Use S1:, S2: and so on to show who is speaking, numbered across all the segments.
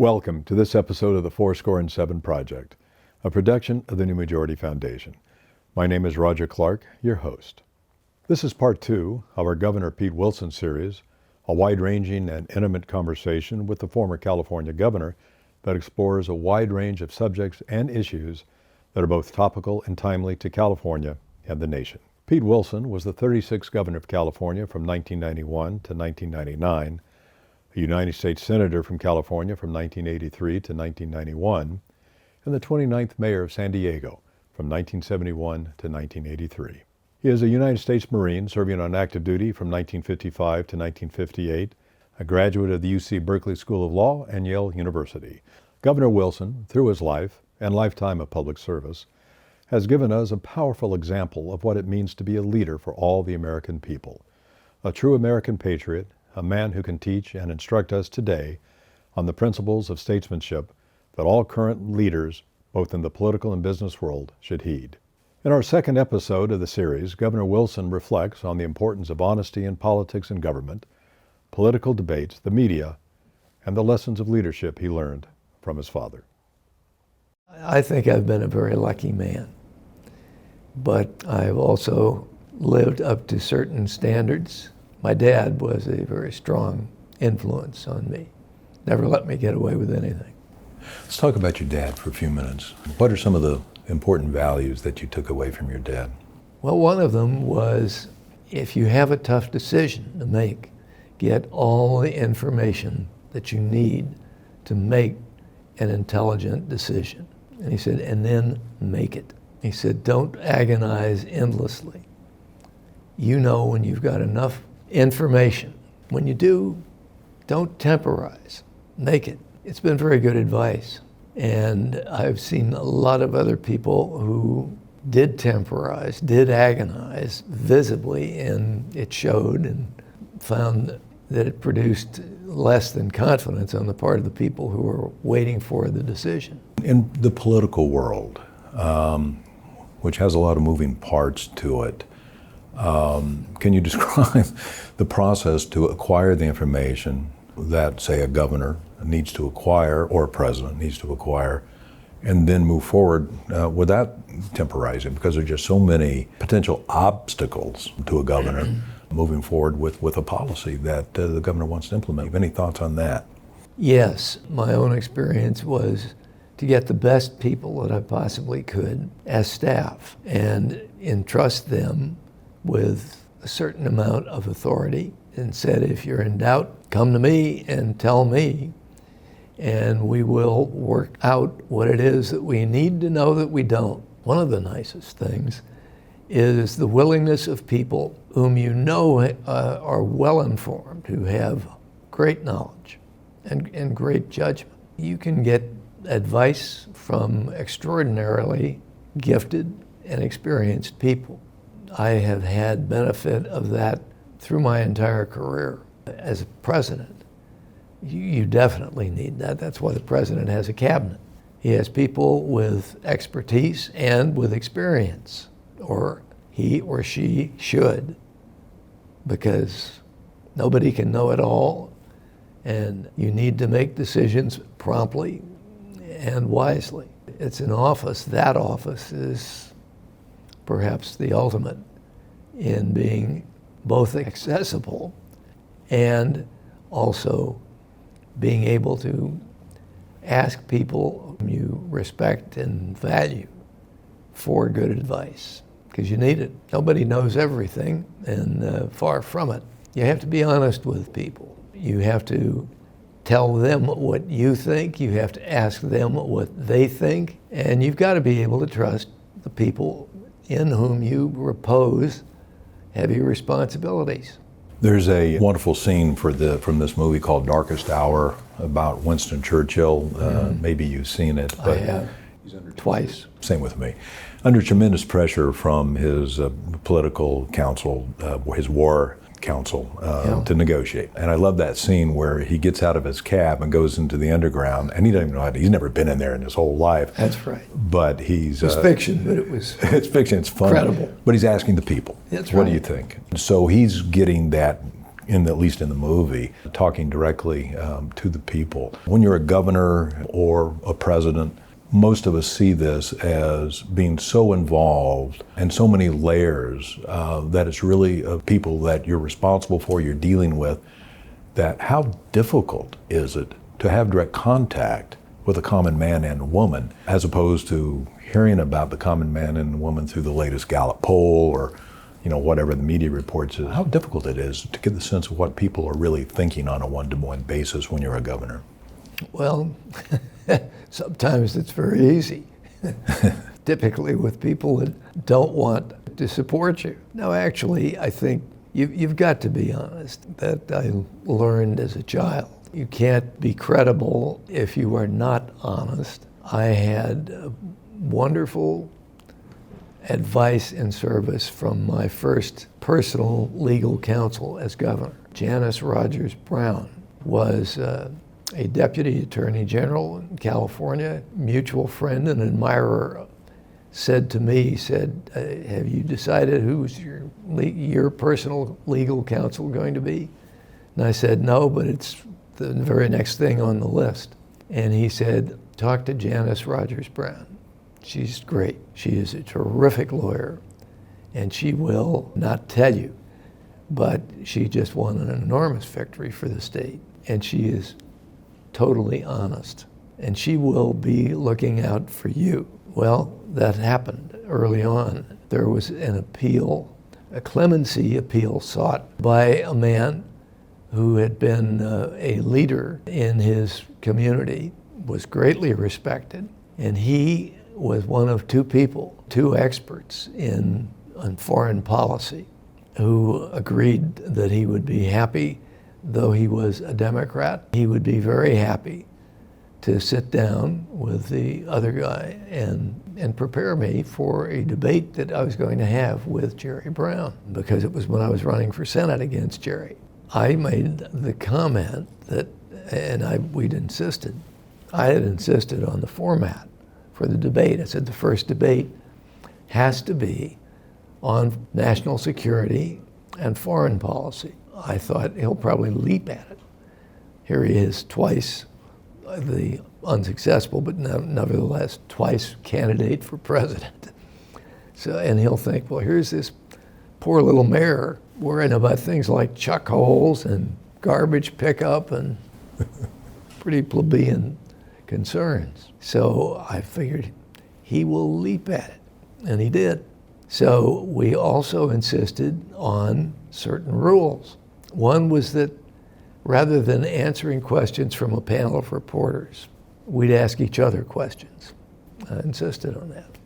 S1: Welcome to this episode of the Fourscore Project, a production of the New Majority Foundation. My name is Roger Clark, your host. This is part 2 of our Governor Pete Wilson series, a wide-ranging and intimate conversation with the former California governor that explores a wide range of subjects and issues that are both topical and timely to California and the nation. Pete Wilson was the 36th governor of California from 1991 to 1999, a United States Senator from California from 1983 to 1991, and the 29th Mayor of San Diego from 1971 to 1983. He is a United States Marine serving on active duty from 1955 to 1958, a graduate of the UC Berkeley School of Law and Yale University. Governor Wilson, through his life and lifetime of public service, has given us a powerful example of what it means to be a leader for all the American people. A true American patriot, a man who can teach and instruct us today on the principles of statesmanship that all current leaders, both in the political and business world, should heed. In our second episode of the series, Governor Wilson reflects on the importance of honesty in politics and government, political debates, the media, and the lessons of leadership he learned from his father.
S2: I think I've been a very lucky man, but I've also lived up to certain standards. My dad was a very strong influence on me. Never let me get away with anything.
S3: Let's talk about your dad for a few minutes. What are some of the important values that you took away from your dad?
S2: Well, one of them was, if you have a tough decision to make, get all the information that you need to make an intelligent decision. And he said, and then make it. He said, don't agonize endlessly. You know when you've got enough information. When you do, don't temporize. Make it. It's been very good advice. And I've seen a lot of other people who did temporize, did agonize visibly, and it showed, and found that it produced less than confidence on the part of the people who were waiting for the decision.
S3: In the political world, which has a lot of moving parts to it, can you describe the process to acquire the information that, say, a governor needs to acquire or a president needs to acquire, and then move forward without temporizing, because there are just so many potential obstacles to a governor moving forward with a policy that the governor wants to implement? Any thoughts on that?
S2: Yes, my own experience was to get the best people that I possibly could as staff and entrust them with a certain amount of authority, and said, if you're in doubt, come to me and tell me, and we will work out what it is that we need to know that we don't. One of the nicest things is the willingness of people whom you know are well informed, who have great knowledge and great judgment. You can get advice from extraordinarily gifted and experienced people. I have had benefit of that through my entire career. As a president, you definitely need that. That's why the president has a cabinet. He has people with expertise and with experience, or he or she should, because nobody can know it all, and you need to make decisions promptly and wisely. It's an office. That office is perhaps the ultimate in being both accessible and also being able to ask people you respect and value for good advice, because you need it. Nobody knows everything, and far from it. You have to be honest with people. You have to tell them what you think. You have to ask them what they think, and you've got to be able to trust the people in whom you repose heavy responsibilities.
S3: There's a wonderful scene from this movie called Darkest Hour about Winston Churchill. Maybe you've seen it.
S2: But I have, twice.
S3: Same with me. Under tremendous pressure from his political counsel, his war counsel, to negotiate. And I love that scene where he gets out of his cab and goes into the underground, and he doesn't even know he's never been in there in his whole life.
S2: That's right.
S3: But he's...
S2: It's fiction, but it was...
S3: It's fiction, it's fun.
S2: Incredible.
S3: But he's asking the people.
S2: That's
S3: What
S2: right.
S3: do you think? So he's getting that at least in the movie, talking directly to the people. When you're a governor or a president, most of us see this as being so involved and so many layers that it's really people that you're responsible for, you're dealing with, that how difficult is it to have direct contact with a common man and woman, as opposed to hearing about the common man and woman through the latest Gallup poll or whatever the media reports is. How difficult it is to get the sense of what people are really thinking on a one-to-one basis when you're a governor.
S2: Well, sometimes it's very easy. Typically with people that don't want to support you. No, actually, I think you've got to be honest. That I learned as a child. You can't be credible if you are not honest. I had wonderful advice and service from my first personal legal counsel as governor. Janice Rogers Brown was a deputy attorney general in California, mutual friend and admirer, said to me, have you decided who's your personal legal counsel going to be? And I said, no, but it's the very next thing on the list. And he said, talk to Janice Rogers Brown. She's great. She is a terrific lawyer, and she will not tell you, but she just won an enormous victory for the state, and she is totally honest, and she will be looking out for you. Well, that happened early on. There was an appeal, a clemency appeal sought by a man who had been a leader in his community, was greatly respected, and he was one of two people, two experts on foreign policy, who agreed that he would be happy, though he was a Democrat, he would be very happy to sit down with the other guy and prepare me for a debate that I was going to have with Jerry Brown, because it was when I was running for Senate against Jerry. I made the comment that, we'd insisted, I had insisted on the format for the debate. I said the first debate has to be on national security and foreign policy. I thought he'll probably leap at it. Here he is twice, the unsuccessful, but nevertheless twice candidate for president. So, and he'll think, well, here's this poor little mayor worrying about things like chuck holes and garbage pickup and pretty plebeian concerns. So I figured he will leap at it, and he did. So we also insisted on certain rules. One was that rather than answering questions from a panel of reporters, we'd ask each other questions. I insisted on that.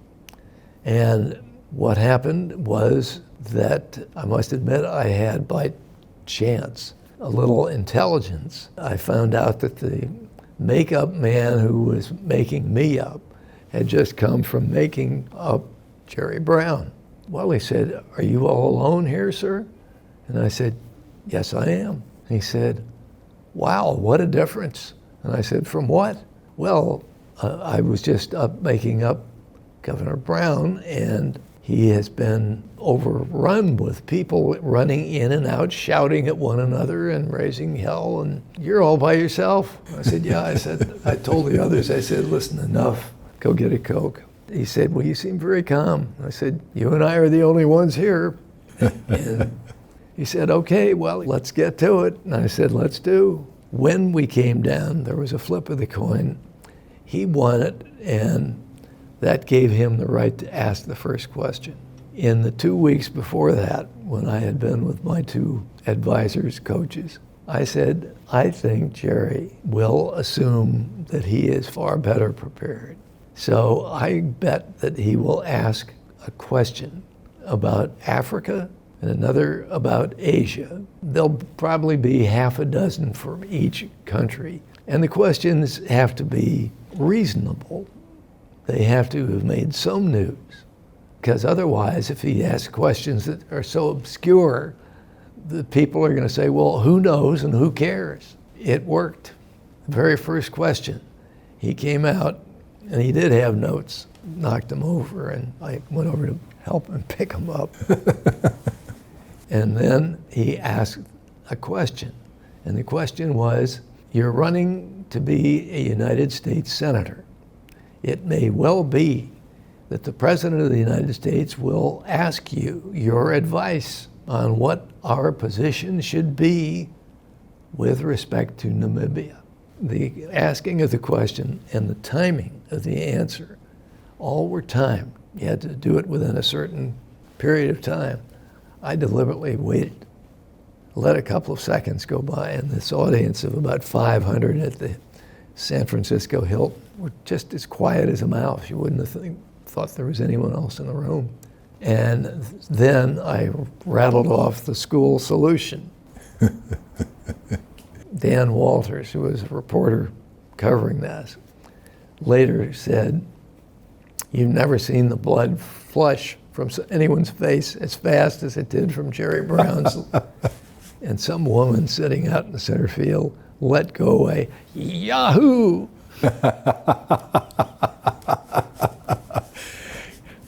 S2: And what happened was that I must admit I had, by chance, a little intelligence. I found out that the makeup man who was making me up had just come from making up Jerry Brown. Well, he said, are you all alone here, sir? And I said, yes, I am. He said, wow, what a difference. And I said, from what? Well, I was just making up Governor Brown, and he has been overrun with people running in and out, shouting at one another and raising hell, and you're all by yourself. I said, yeah. I told the others, I said, listen, enough, go get a Coke. He said, well, you seem very calm. I said, you and I are the only ones here. And he said, okay, well, let's get to it. And I said, let's do. When we came down, there was a flip of the coin. He won it, and that gave him the right to ask the first question. In the 2 weeks before that, when I had been with my two advisors, coaches, I said, I think Jerry will assume that he is far better prepared. So I bet that he will ask a question about Africa and another about Asia. There'll probably be half a dozen for each country. And the questions have to be reasonable. They have to have made some news, because otherwise, if he asks questions that are so obscure, the people are going to say, well, who knows and who cares? It worked. The very first question, he came out, and he did have notes, knocked them over, and I went over to help him pick them up. And then he asked a question. And the question was, you're running to be a United States Senator. It may well be that the President of the United States will ask you your advice on what our position should be with respect to Namibia. The asking of the question and the timing of the answer all were timed. You had to do it within a certain period of time. I deliberately waited, let a couple of seconds go by, and this audience of about 500 at the San Francisco Hilton were just as quiet as a mouse. You wouldn't have thought there was anyone else in the room. And then I rattled off the school solution. Dan Walters, who was a reporter covering this, later said, "You've never seen the blood flush from anyone's face as fast as it did from Jerry Brown's." And some woman sitting out in the center field let go a Yahoo!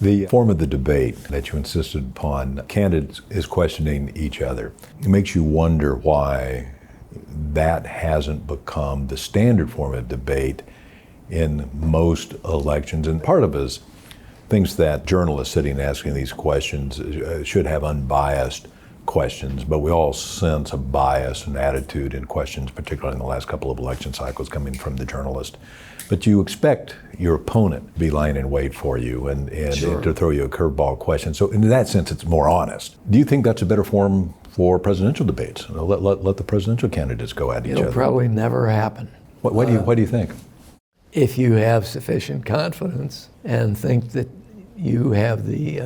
S3: The form of the debate that you insisted upon, candidates is questioning each other. It makes you wonder why that hasn't become the standard form of debate in most elections. And part of it is thinks that journalists sitting asking these questions should have unbiased questions, but we all sense a bias and attitude in questions, particularly in the last couple of election cycles, coming from the journalist. But you expect your opponent to be lying in wait for you and
S2: Sure.
S3: to throw you a curveball question. So in that sense, it's more honest. Do you think that's a better form for presidential debates? Let the presidential candidates go at each
S2: It'll
S3: other.
S2: probably never happen.
S3: What do you think?
S2: If you have sufficient confidence and think that you have the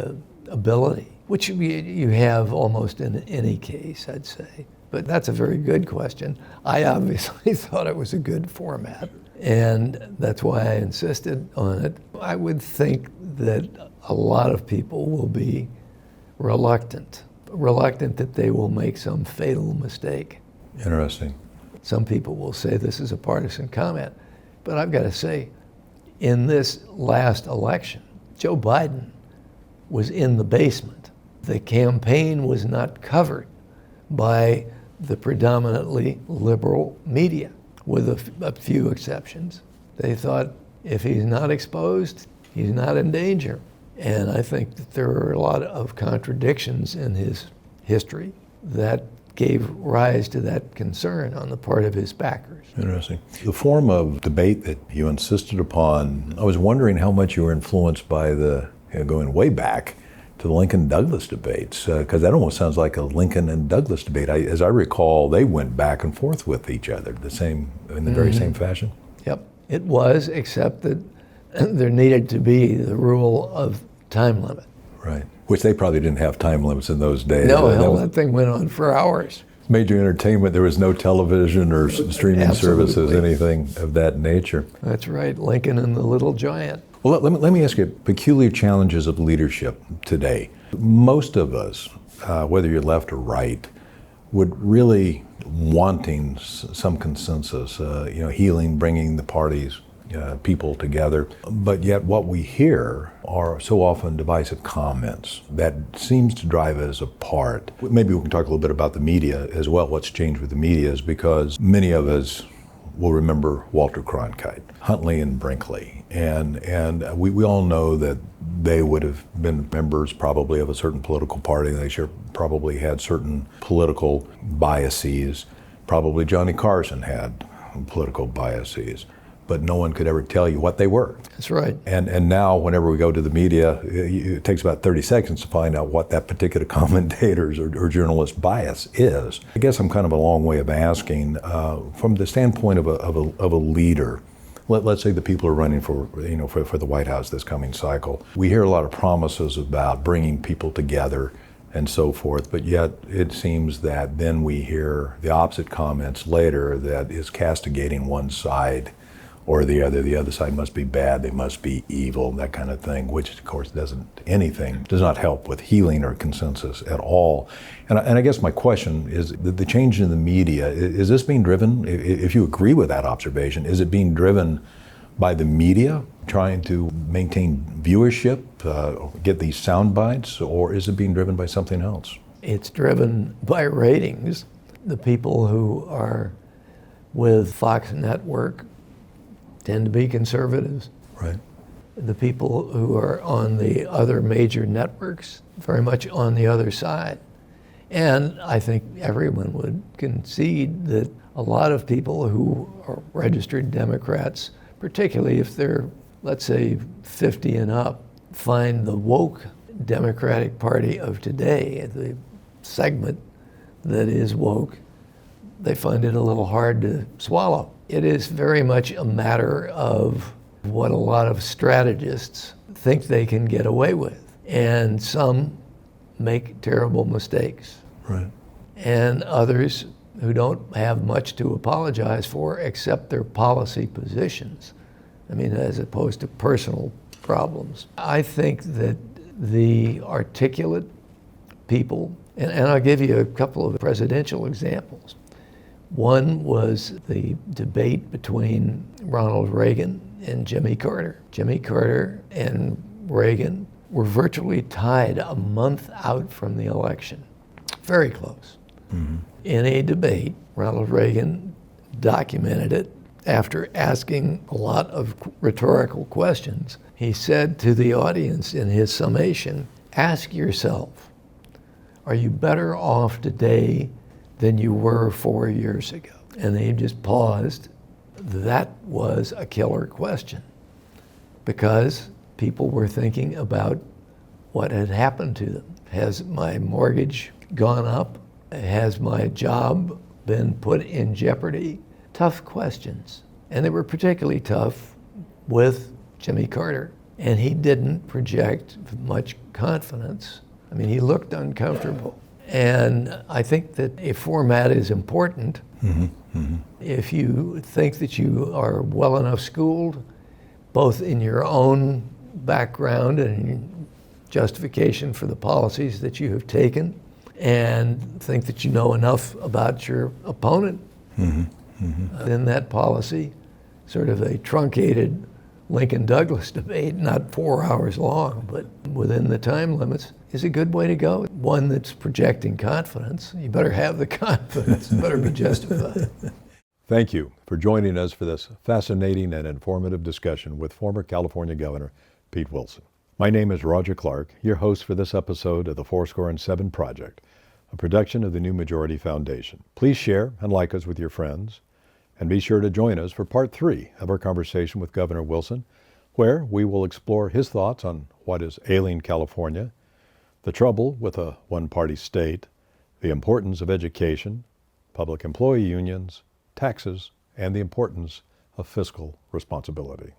S2: ability, which you have almost in any case, I'd say. But that's a very good question. I obviously thought it was a good format, and that's why I insisted on it. I would think that a lot of people will be reluctant that they will make some fatal mistake.
S3: Interesting.
S2: Some people will say this is a partisan comment, but I've got to say, in this last election, Joe Biden was in the basement. The campaign was not covered by the predominantly liberal media, with a few exceptions. They thought if he's not exposed, he's not in danger. And I think that there are a lot of contradictions in his history that gave rise to that concern on the part of his backers.
S3: Interesting. The form of debate that you insisted upon, I was wondering how much you were influenced by going way back to the Lincoln-Douglas debates, because that almost sounds like a Lincoln and Douglas debate. As I recall, they went back and forth with each other in the very same fashion.
S2: Yep, it was, except that there needed to be the rule of time limit.
S3: Right. Which they probably didn't have time limits in those days.
S2: No, hell, that thing went on for hours.
S3: Major entertainment, there was no television or streaming
S2: Absolutely.
S3: services, anything of that nature.
S2: That's right, Lincoln and the Little Giant.
S3: Well, let me ask you, peculiar challenges of leadership today. Most of us, whether you're left or right, would really wanting some consensus, healing, bringing the parties, people together. But yet what we hear are so often divisive comments that seems to drive us apart. Maybe we can talk a little bit about the media as well. What's changed with the media is because many of us will remember Walter Cronkite, Huntley and Brinkley, and we all know that they would have been members probably of a certain political party. They probably had certain political biases. Probably Johnny Carson had political biases, but no one could ever tell you what they were.
S2: That's right.
S3: And now whenever we go to the media, it takes about 30 seconds to find out what that particular commentator's or journalist bias is. I guess I'm kind of a long way of asking, from the standpoint of a leader, let's say the people are running for the White House this coming cycle. We hear a lot of promises about bringing people together and so forth, but yet it seems that then we hear the opposite comments later that is castigating one side or the other. The other side must be bad, they must be evil, that kind of thing, which of course does not help with healing or consensus at all. And I guess my question is, the change in the media, is this being driven, if you agree with that observation, is it being driven by the media trying to maintain viewership, get these sound bites, or is it being driven by something else?
S2: It's driven by ratings. The people who are with Fox Network tend to be conservatives.
S3: Right.
S2: The people who are on the other major networks, very much on the other side. And I think everyone would concede that a lot of people who are registered Democrats, particularly if they're, let's say, 50 and up, find the woke Democratic Party of today, the segment that is woke, they find it a little hard to swallow. It is very much a matter of what a lot of strategists think they can get away with. And some make terrible mistakes.
S3: Right.
S2: And others who don't have much to apologize for except their policy positions. I mean, as opposed to personal problems. I think that the articulate people, and I'll give you a couple of presidential examples. One was the debate between Ronald Reagan and Jimmy Carter. Jimmy Carter and Reagan were virtually tied a month out from the election. Very close. Mm-hmm. In a debate, Ronald Reagan documented it after asking a lot of rhetorical questions. He said to the audience in his summation, ask yourself, are you better off today than you were 4 years ago? And they just paused. That was a killer question because people were thinking about what had happened to them. Has my mortgage gone up? Has my job been put in jeopardy? Tough questions. And they were particularly tough with Jimmy Carter. And he didn't project much confidence. I mean, he looked uncomfortable. And I think that a format is important. Mm-hmm. Mm-hmm. If you think that you are well enough schooled, both in your own background and justification for the policies that you have taken, and think that you know enough about your opponent, mm-hmm. Mm-hmm. Then that policy, sort of a truncated Lincoln-Douglas debate, not 4 hours long, but within the time limits, is a good way to go. One that's projecting confidence. You better have the confidence. It better be justified.
S1: Thank you for joining us for this fascinating and informative discussion with former California Governor Pete Wilson. My name is Roger Clark, your host for this episode of the Fourscore and 7 Project, a production of the New Majority Foundation. Please share and like us with your friends, and be sure to join us for part 3 of our conversation with Governor Wilson, where we will explore his thoughts on what is ailing California, the trouble with a one-party state, the importance of education, public employee unions, taxes, and the importance of fiscal responsibility.